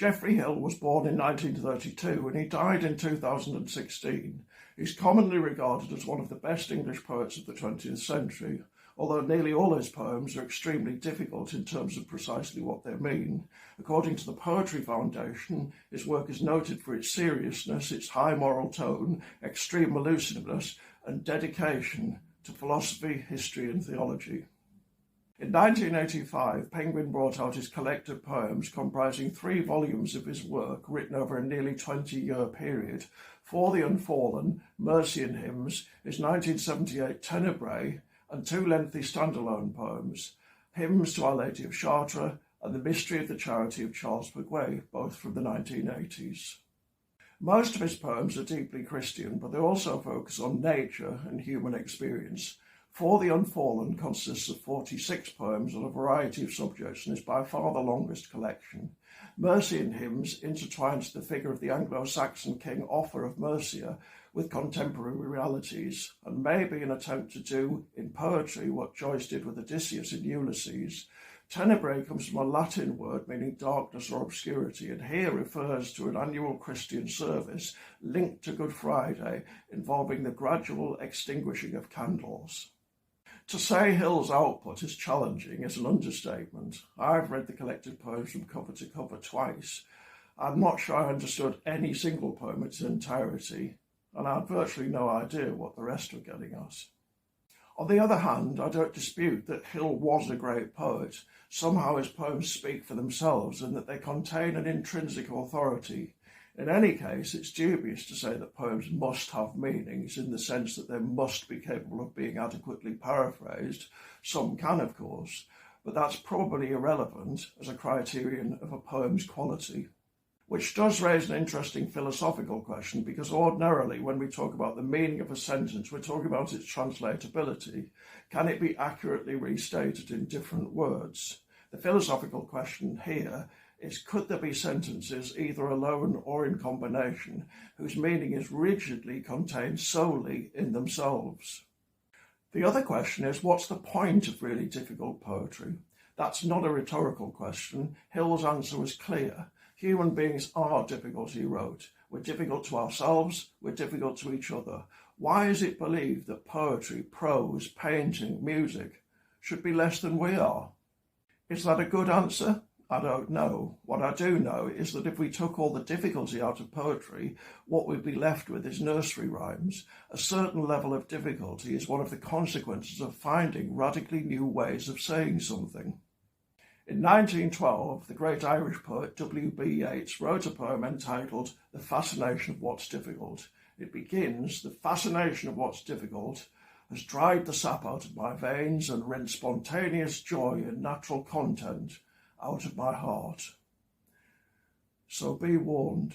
Geoffrey Hill was born in 1932 and he died in 2016. He's commonly regarded as one of the best English poets of the 20th century, although nearly all his poems are extremely difficult in terms of precisely what they mean. According to the Poetry Foundation, his work is noted for its seriousness, its high moral tone, extreme allusiveness, and dedication to philosophy, history, and theology. In 1985, Penguin brought out his collected poems comprising 3 volumes of his work written over a nearly 20-year period. For the Unfallen, Mercian Hymns, his 1978 Tenebrae, and 2 lengthy standalone poems, Hymns to Our Lady of Chartres and The Mystery of the Charity of Charles Perguet, both from the 1980s. Most of his poems are deeply Christian, but they also focus on nature and human experience. For the Unfallen consists of 46 poems on a variety of subjects and is by far the longest collection. Mercian Hymns intertwines the figure of the Anglo-Saxon king Offa of Mercia with contemporary realities, and may be an attempt to do in poetry what Joyce did with Odysseus in Ulysses. Tenebrae comes from a Latin word meaning darkness or obscurity, and here refers to an annual Christian service linked to Good Friday involving the gradual extinguishing of candles. To say Hill's output is challenging is an understatement. I've read the collected poems from cover to cover twice. I'm not sure I understood any single poem in its entirety, and I had virtually no idea what the rest were getting us. On the other hand, I don't dispute that Hill was a great poet. Somehow his poems speak for themselves and that they contain an intrinsic authority. In any case, it's dubious to say that poems must have meanings in the sense that they must be capable of being adequately paraphrased. Some can, of course, but that's probably irrelevant as a criterion of a poem's quality. Which does raise an interesting philosophical question, because ordinarily when we talk about the meaning of a sentence, we're talking about its translatability. Can it be accurately restated in different words? The philosophical question here is, could there be sentences, either alone or in combination, whose meaning is rigidly contained solely in themselves? The other question is, what's the point of really difficult poetry? That's not a rhetorical question. Hill's answer was clear. Human beings are difficult, he wrote. We're difficult to ourselves, we're difficult to each other. Why is it believed that poetry, prose, painting, music should be less than we are? Is that a good answer? I don't know. What I do know is that if we took all the difficulty out of poetry, what we'd be left with is nursery rhymes. A certain level of difficulty is one of the consequences of finding radically new ways of saying something. In 1912, the great Irish poet W.B. Yeats wrote a poem entitled The Fascination of What's Difficult. It begins, "The fascination of what's difficult has dried the sap out of my veins and rent spontaneous joy and natural content out of my heart." So be warned.